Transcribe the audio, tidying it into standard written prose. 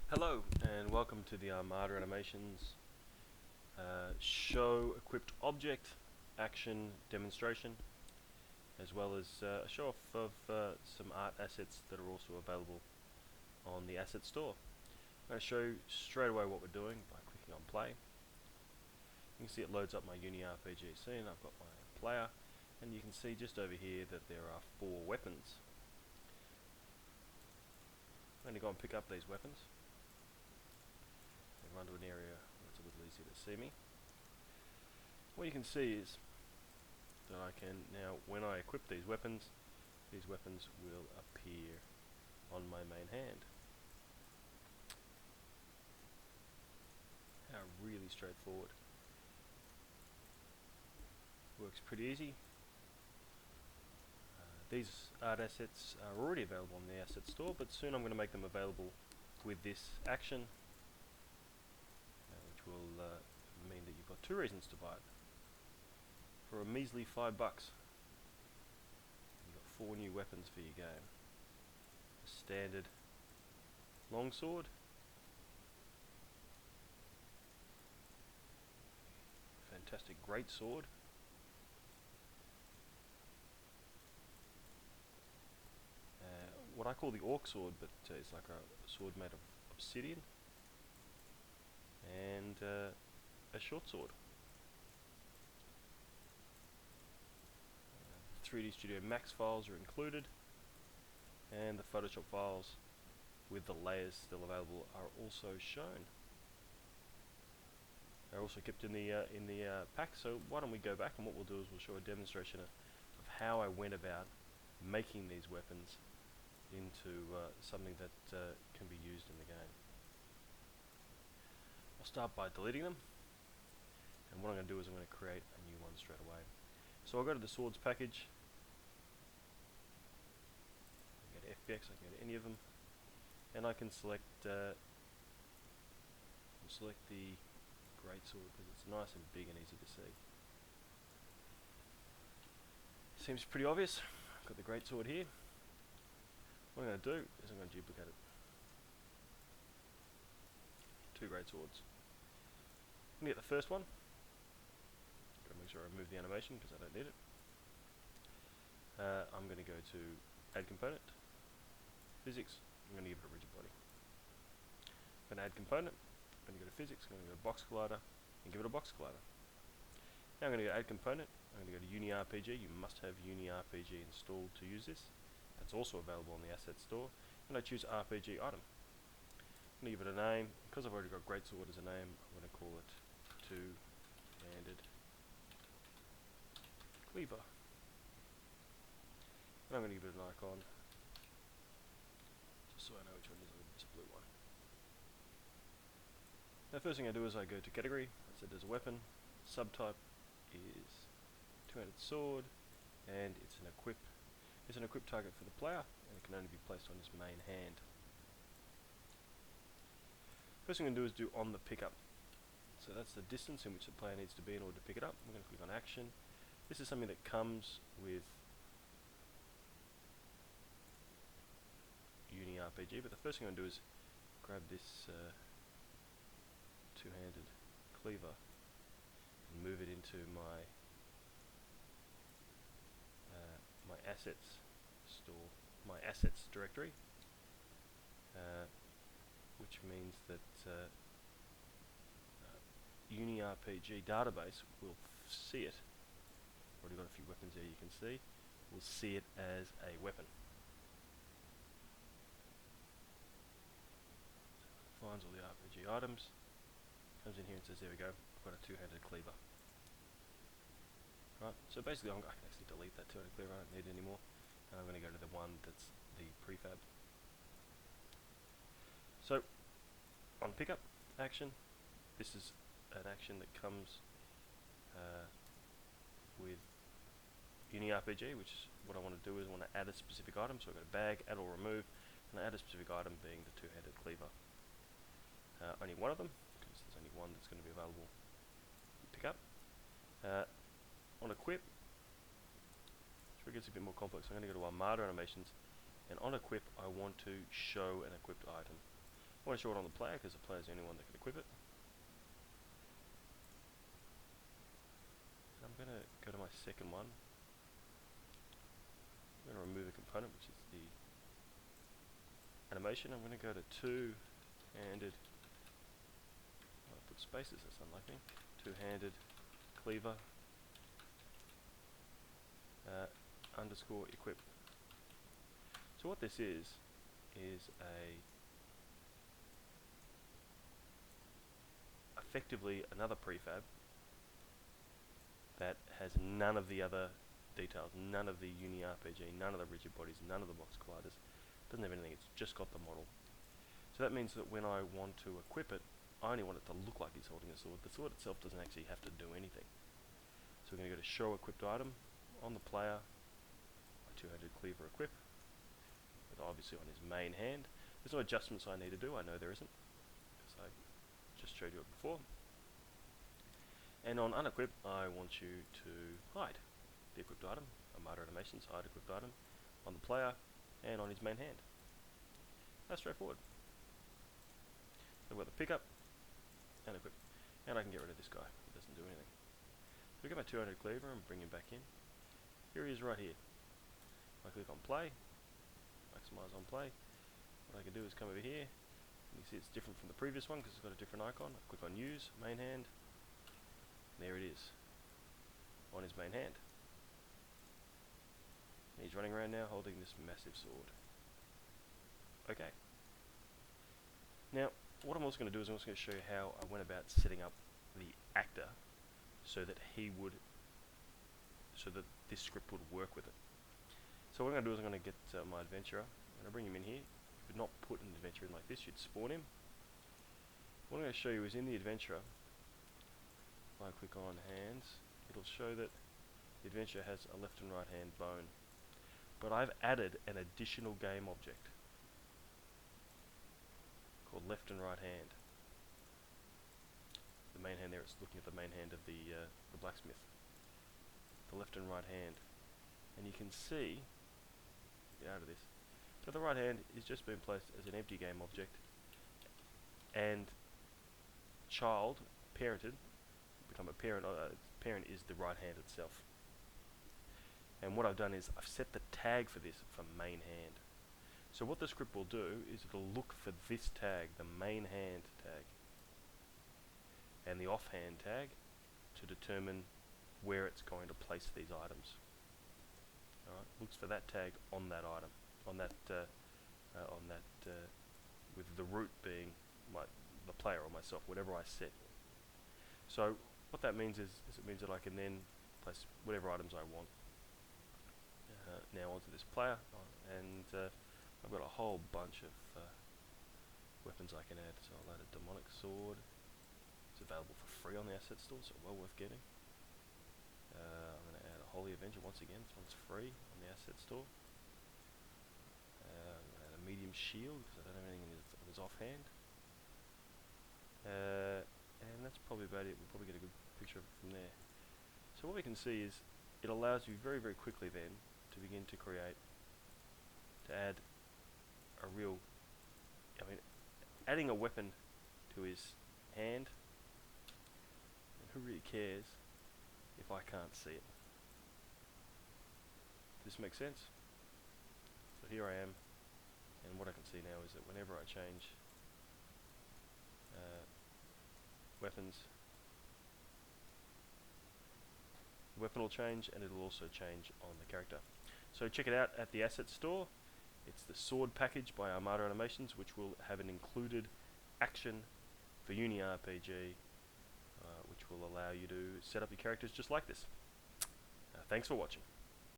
Hello and welcome to the Armada Animations show equipped object action demonstration, as well as a show off of some art assets that are also available on the asset store. I'm going to show you straight away what we're doing by clicking on play. You can see it loads up my UniRPG scene. I've got my player, and you can see just over here that there are 4 weapons. I'm going to go and pick up these weapons and run to an area where it's a little easier to see me. What you can see is that I can now, when I equip these weapons will appear on my main hand. How really straightforward. Works pretty easy. These art assets are already available on the asset store, but soon I'm going to make them available with this action, which will mean that you've got 2 reasons to buy it. For a measly $5, you've got 4 new weapons for your game. A standard longsword, fantastic great sword, what I call the orc sword, but it's like a sword made of obsidian, and a short sword. 3D Studio Max files are included, and the Photoshop files with the layers still available are also shown. They're also kept in the pack, so why don't we go back, and what we'll do is we'll show a demonstration of how I went about making these weapons into something that can be used in the game. I'll start by deleting them, and what I'm going to do is I'm going to create a new one straight away. So I'll go to the swords package, I can go to FBX, I can go to any of them, and I can select the great sword because it's nice and big and easy to see. Seems pretty obvious. I've got the great sword here. What I'm going to do is I'm going to duplicate it. 2 great swords. I'm going to get the first one. Got to make sure I remove the animation because I don't need it. I'm going to go to Add Component, Physics. I'm going to give it a rigid body. I'm going to add component. I'm going to go to Physics. I'm going to go to Box Collider and give it a box collider. Now I'm going to go to Add Component. I'm going to go to UniRPG. You must have UniRPG installed to use this. That's also available on the asset store. And I choose RPG item. I'm going to give it a name. Because I've already got Greatsword as a name, I'm going to call it Two-Handed Cleaver. And I'm going to give it an icon, just so I know which one is this blue one. Now, first thing I do is I go to category. I said there's a weapon. Subtype is two-handed sword, and it's an equip. It's an equip target for the player, and it can only be placed on his main hand. First thing I'm going to do is do on the pickup. So that's the distance in which the player needs to be in order to pick it up. We're going to click on action. This is something that comes with UniRPG, but the first thing I'm going to do is grab this two-handed cleaver and move it into my my assets store, my assets directory, which means that UniRPG database will see it. Already got a few weapons there, you can see. We'll see it as a weapon. Finds all the RPG items, comes in here and says, there we go, I've got a two-handed cleaver. Right, so basically I can actually delete that two-handed cleaver, I don't need it anymore. And I'm going to go to the one that's the prefab. So, on pickup action, this is an action that comes with UniRPG, which is what I want to do is I want to add a specific item. So I go to bag, add or remove, and I add a specific item being the two-handed cleaver. Only one of them, because there's only one that's going to be available to pick up. On equip, so it gets a bit more complex. I'm going to go to Armada Animations, and on equip I want to show an equipped item. I want to show it on the player because the player is the only one that can equip it. And I'm going to go to my second one. I'm going to remove a component, which is the animation. I'm going to go to two-handed, I'll put spaces, that's unlike me, two-handed cleaver underscore equip. So what this is effectively another prefab that has none of the other details, none of the UniRPG, none of the rigid bodies, none of the box colliders. Doesn't have anything, it's just got the model. So that means that when I want to equip it, I only want it to look like he's holding a sword. The sword itself doesn't actually have to do anything. So we're going to go to show equipped item on the player, my two-handed cleaver equip, with obviously on his main hand. There's no adjustments I need to do, I know there isn't, because I just showed you it before. And on unequip, I want you to hide the equipped item, Armada Animations, hide equipped item, on the player and on his main hand. That's straightforward. So we've got the pickup and equip. And I can get rid of this guy, he doesn't do anything. So we get my 200 cleaver and bring him back in. Here he is right here. I click on play, maximize on play. What I can do is come over here, and you see it's different from the previous one because it's got a different icon. I click on use, main hand, and there it is, on his main hand. And he's running around now holding this massive sword. Okay. Now, what I'm also going to do is I'm also going to show you how I went about setting up the actor so that this script would work with it. So what I'm going to do is I'm going to get my adventurer. I'm going to bring him in here. You would not put an adventurer in like this, you'd spawn him. What I'm going to show you is in the adventurer, if I click on hands, it'll show that the adventurer has a left and right hand bone. But I've added an additional game object called left and right hand. The main hand there, it's looking at the main hand of the blacksmith. The left and right hand. And you can see, get out of this, so the right hand is just being placed as an empty game object, and child, parented, become a parent, parent is the right hand itself. And what I've done is I've set the tag for this for main hand. So what the script will do is it'll look for this tag, the main hand tag, and the offhand tag to determine where it's going to place these items. Alright, looks for that tag on that item, with the root being the player or myself, whatever I set. So what that means is it means that I can then place whatever items I want now onto this player, and I've got a whole bunch of weapons I can add. So I'll add a demonic sword. It's available for free on the asset store, so well worth getting. I'm going to add a Holy Avenger once again. This one's free on the asset store. I'm going to add a medium shield because I don't have anything in his offhand. And that's probably about it. We'll probably get a good picture of it from there. So what we can see is it allows you very, very quickly then to begin to add a real, adding a weapon to his hand, and who really cares if I can't see it? Does this make sense? So here I am, and what I can see now is that whenever I change weapons, the weapon will change, and it'll also change on the character. So check it out at the asset store. It's the Sword Package by Armada Animations, which will have an included action for UniRPG, which will allow you to set up your characters just like this. Thanks for watching.